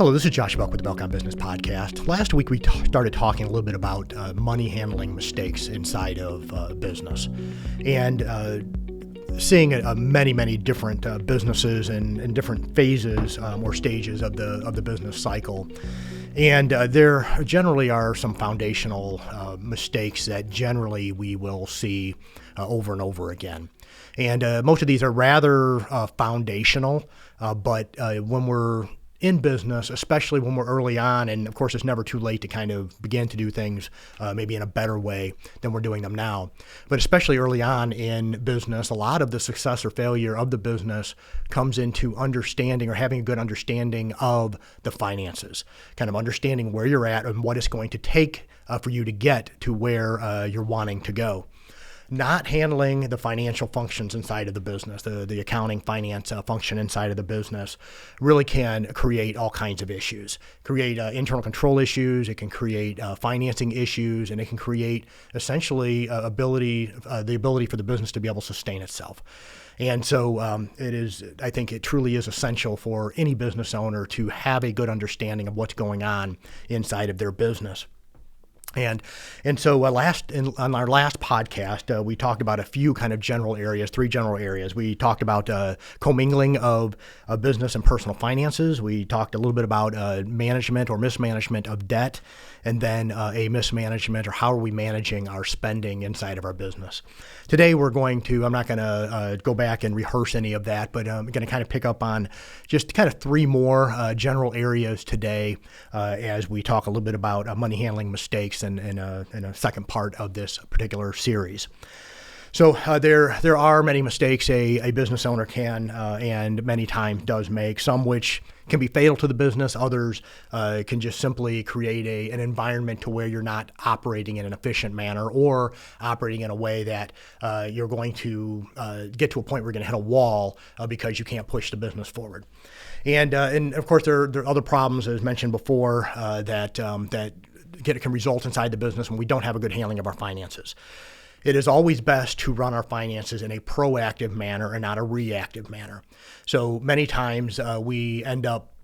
Hello, this is Josh Belk with the Belk on Business podcast. Last week we started talking a little bit about money handling mistakes inside of business, and seeing many different businesses and different phases or stages of the business cycle. And there generally are some foundational mistakes that generally we will see over and over again. And most of these are rather foundational, but when we're in business, especially when we're early on, and of course it's never too late to kind of begin to do things maybe in a better way than we're doing them now. But especially early on in business, a lot of the success or failure of the business comes into understanding or having a good understanding of the finances, kind of understanding where you're at and what it's going to take for you to get to where you're wanting to go. Not handling the financial functions inside of the business, the accounting finance function inside of the business really can create all kinds of issues, create internal control issues. It can create financing issues, and it can create essentially the ability for the business to be able to sustain itself. And so I think it truly is essential for any business owner to have a good understanding of what's going on inside of their business. And so on our last podcast, we talked about a few kind of three general areas. We talked about commingling of business and personal finances. We talked a little bit about management or mismanagement of debt, and then a mismanagement or how are we managing our spending inside of our business. Today I'm not going to go back and rehearse any of that, but I'm going to kind of pick up on just kind of three more general areas today as we talk a little bit about money handling mistakes in a second part of this particular series. So there are many mistakes a business owner can and many times does make, some which can be fatal to the business. Others can just simply create an environment to where you're not operating in an efficient manner or operating in a way that you're going to get to a point where you're going to hit a wall because you can't push the business forward. And of course, there are other problems, as mentioned before, that can result inside the business when we don't have a good handling of our finances. It is always best to run our finances in a proactive manner and not a reactive manner. So many times we end up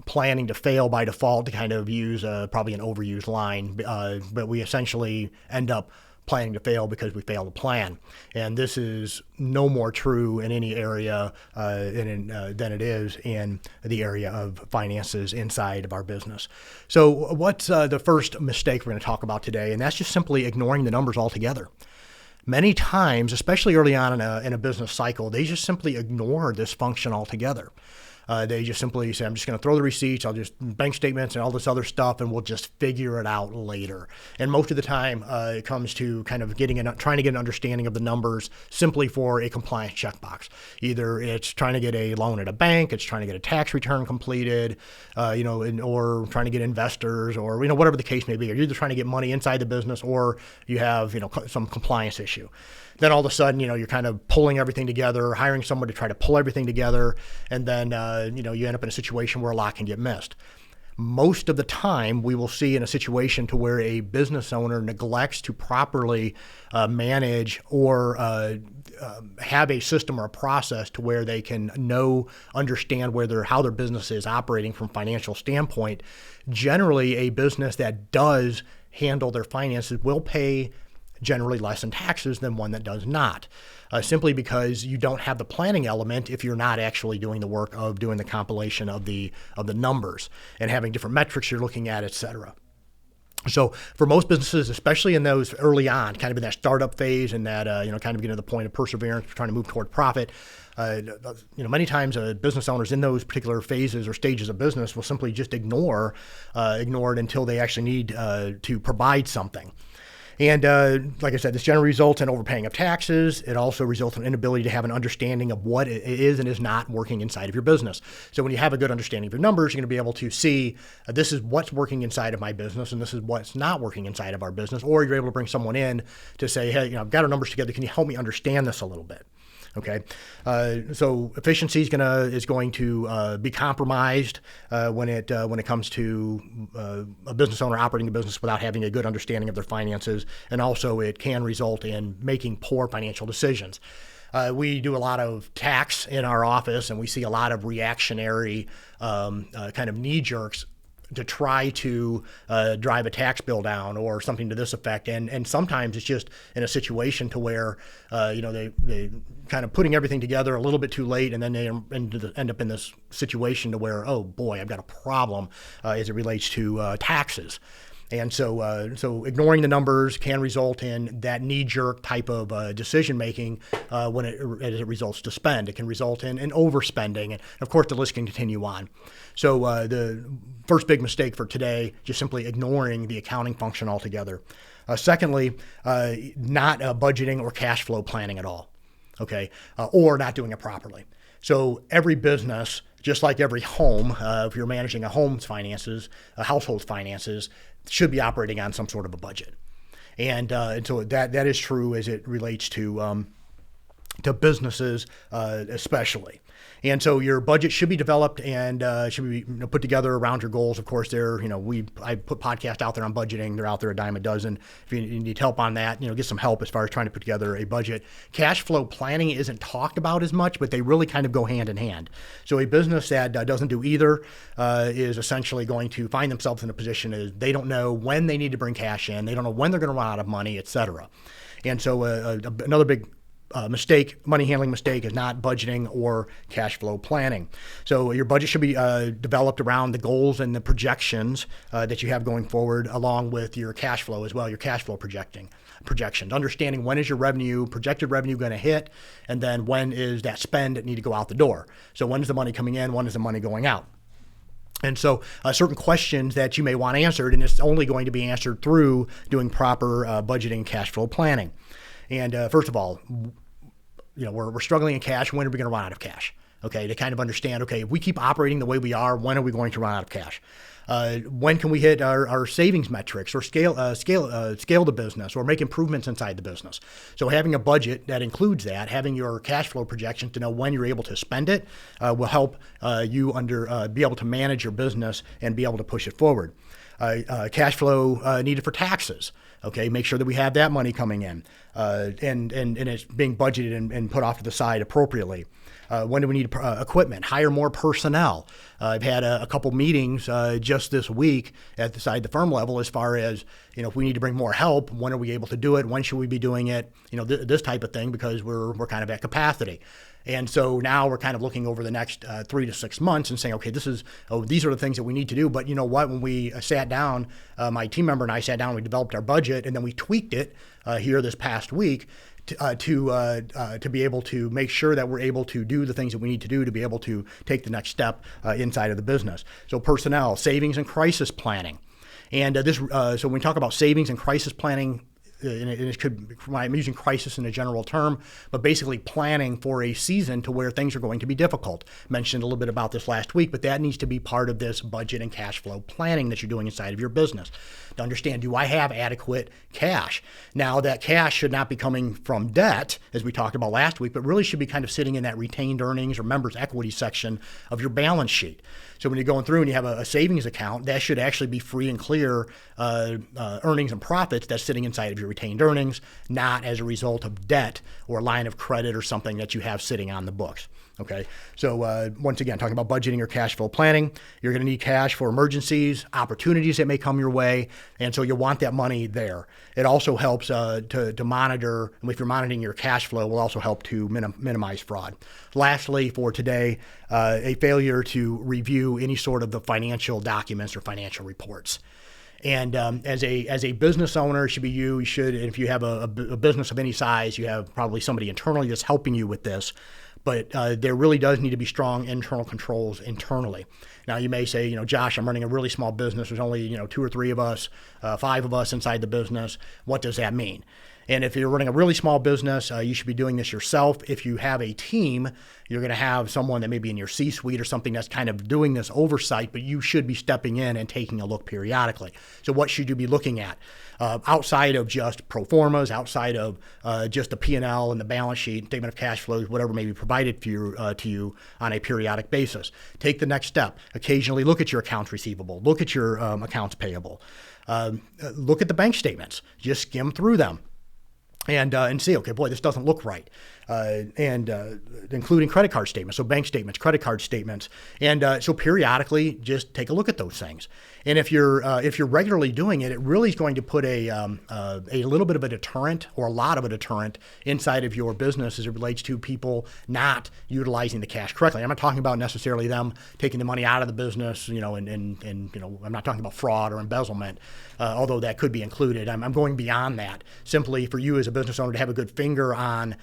planning to fail by default, to kind of use probably an overused line, but we essentially end up planning to fail because we fail to plan. And this is no more true in any area than it is in the area of finances inside of our business. So what's the first mistake we're going to talk about today? And that's just simply ignoring the numbers altogether. Many times, especially early on in a business cycle, they just simply ignore this function altogether. They just simply say, I'm just going to throw the receipts, I'll just bank statements and all this other stuff, and we'll just figure it out later. And most of the time, it comes to kind of trying to get an understanding of the numbers simply for a compliance checkbox. Either it's trying to get a loan at a bank, it's trying to get a tax return completed, or trying to get investors, or whatever the case may be. You're either trying to get money inside the business, or you have some compliance issue. Then all of a sudden, you're kind of pulling everything together, hiring someone to try to pull everything together, and then, you end up in a situation where a lot can get missed. Most of the time, we will see in a situation to where a business owner neglects to properly manage or have a system or a process to where they can understand how their business is operating from a financial standpoint. Generally, a business that does handle their finances will pay generally less in taxes than one that does not, simply because you don't have the planning element if you're not actually doing the work of doing the compilation of the numbers and having different metrics you're looking at, et cetera. So for most businesses, especially in those early on, kind of in that startup phase and that, kind of getting to the point of perseverance, trying to move toward profit, many times business owners in those particular phases or stages of business will simply just ignore it until they actually need to provide something. And like I said, this generally results in overpaying of taxes. It also results in inability to have an understanding of what it is and is not working inside of your business. So when you have a good understanding of your numbers, you're going to be able to see this is what's working inside of my business and this is what's not working inside of our business. Or you're able to bring someone in to say, hey, I've got our numbers together. Can you help me understand this a little bit? Okay, so efficiency is going to be compromised when it comes to a business owner operating a business without having a good understanding of their finances, and also it can result in making poor financial decisions. We do a lot of tax in our office, and we see a lot of reactionary kind of knee jerks to try to drive a tax bill down or something to this effect. And sometimes it's just in a situation to where, they kind of putting everything together a little bit too late, and then they end up in this situation to where, oh boy, I've got a problem as it relates to taxes. And so ignoring the numbers can result in that knee-jerk type of decision-making as it results to spend. It can result in overspending. And, of course, the list can continue on. So the first big mistake for today, just simply ignoring the accounting function altogether. Secondly, not budgeting or cash flow planning at all, okay, or not doing it properly. So every business, just like every home, if you're managing a home's finances, a household's finances, should be operating on some sort of a budget. And so that is true as it relates to businesses especially. And so your budget should be developed and should be put together around your goals. Of course, I put podcasts out there on budgeting. They're out there a dime a dozen. If you need help on that, get some help as far as trying to put together a budget. Cash flow planning isn't talked about as much, but they really kind of go hand in hand. So a business that doesn't do either is essentially going to find themselves in a position as they don't know when they need to bring cash in. They don't know when they're going to run out of money, et cetera. And so another big money handling mistake is not budgeting or cash flow planning. So your budget should be developed around the goals and the projections that you have going forward, along with your cash flow as well, your cash flow projections. Understanding when is your projected revenue going to hit, and then when is that spend that need to go out the door. So when is the money coming in, when is the money going out? And so certain questions that you may want answered, and it's only going to be answered through doing proper budgeting and cash flow planning. And first of all, we're struggling in cash. When are we going to run out of cash? Okay, to kind of understand, okay, if we keep operating the way we are, when are we going to run out of cash? When can we hit our savings metrics or scale the business or make improvements inside the business? So having a budget that includes that, having your cash flow projections to know when you're able to spend it will help you be able to manage your business and be able to push it forward. Cash flow needed for taxes. Okay, make sure that we have that money coming in and it's being budgeted and put off to the side appropriately. When do we need equipment? Hire more personnel. I've had a couple meetings just this week at the firm level as far as, if we need to bring more help, when are we able to do it? When should we be doing it? This type of thing, because we're kind of at capacity. And so now we're kind of looking over the next 3 to 6 months and saying, okay, these are the things that we need to do. But you know what? When we sat down, my team member and I sat down, we developed our budget, and then we tweaked it here this past week to be able to make sure that we're able to do the things that we need to do to be able to take the next step inside of the business. So personnel, savings and crisis planning. And so when we talk about savings and crisis planning, I'm using crisis in a general term, but basically planning for a season to where things are going to be difficult. Mentioned a little bit about this last week, but that needs to be part of this budget and cash flow planning that you're doing inside of your business. To understand, do I have adequate cash? Now, that cash should not be coming from debt, as we talked about last week, but really should be kind of sitting in that retained earnings or members' equity section of your balance sheet. So when you're going through and you have a savings account, that should actually be free and clear earnings and profits that's sitting inside of your retained earnings, not as a result of debt or a line of credit or something that you have sitting on the books. Okay, so once again, talking about budgeting or cash flow planning, you're going to need cash for emergencies, opportunities that may come your way, and so you'll want that money there. It also helps to monitor, and if you're monitoring your cash flow, will also help to minimize fraud. Lastly, for today, a failure to review any sort of the financial documents or financial reports. And as a business owner, it should be you should, if you have a business of any size, you have probably somebody internally that's helping you with this. But there really does need to be strong internal controls internally. Now, you may say, Josh, I'm running a really small business. There's only, 2 or 3 of us, 5 of us inside the business. What does that mean? And if you're running a really small business, you should be doing this yourself. If you have a team, you're going to have someone that may be in your C-suite or something that's kind of doing this oversight, but you should be stepping in and taking a look periodically. So what should you be looking at? Outside of just pro formas, outside of just the P&L and the balance sheet, statement of cash flows, whatever may be provided to you on a periodic basis. Take the next step. Occasionally look at your accounts receivable. Look at your accounts payable. Look at the bank statements. Just skim through them. and see, okay, boy, this doesn't look right. Including credit card statements, so bank statements, credit card statements, and so periodically just take a look at those things. And if you're regularly doing it, it really is going to put a little bit of a deterrent, or a lot of a deterrent, inside of your business as it relates to people not utilizing the cash correctly. I'm not talking about necessarily them taking the money out of the business, and I'm not talking about fraud or embezzlement, although that could be included. I'm going beyond that, simply for you as a business owner to have a good finger on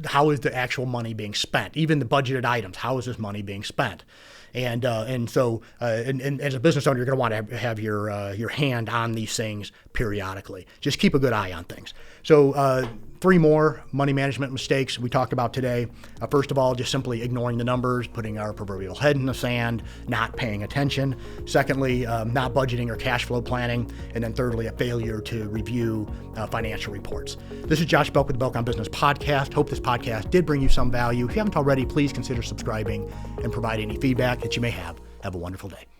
how is the actual money being spent, even the budgeted items. How is this money being spent? And so as a business owner, you're going to want to have your hand on these things periodically. Just keep a good eye on things. So 3 more money management mistakes we talked about today. First of all, just simply ignoring the numbers, putting our proverbial head in the sand, not paying attention. Secondly, not budgeting or cash flow planning. And then thirdly, a failure to review financial reports. This is Josh Belk with the Belk on Business podcast. Hope this podcast did bring you some value. If you haven't already, please consider subscribing and provide any feedback that you may have. Have a wonderful day.